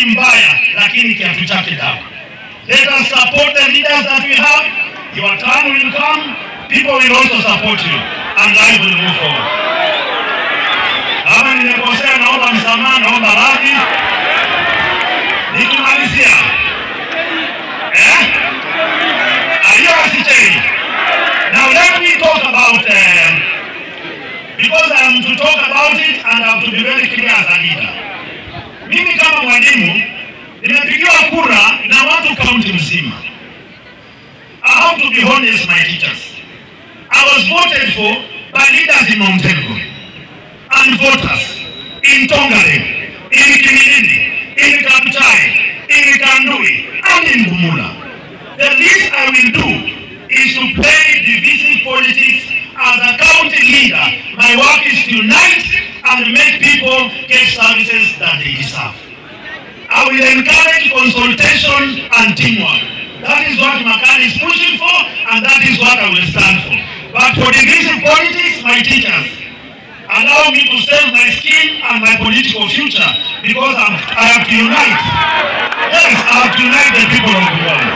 mbaya, lakini kiatu chake dawa. Let us support the leaders that we have. Your time will come. People will also support you, and life will move forward. Kama nimekosea, naomba msamaha, naomba radhi. Nikimalizia, now let me talk about, because I am to talk about it and I have to be very clear as a leader. Mimi kama mwalimu, nimepigiwa kura na watu kaunti mzima. I have to be honest, my teachers. I was voted for by leaders in Mount Elgon and voters in Tongaren, in Kimilili, in Kabuchai, in Kandui, and in Bumula. The least I will do is to play divisive politics as a county leader. My work is to unite and make people get services that they deserve. I will encourage consultation and teamwork. That is what Makani is pushing for, and that is what I will stand for. But for divisive politics, my teachers, allow me to save my skin and my political future, because I have to unite. Yes, I have to unite the people of the world.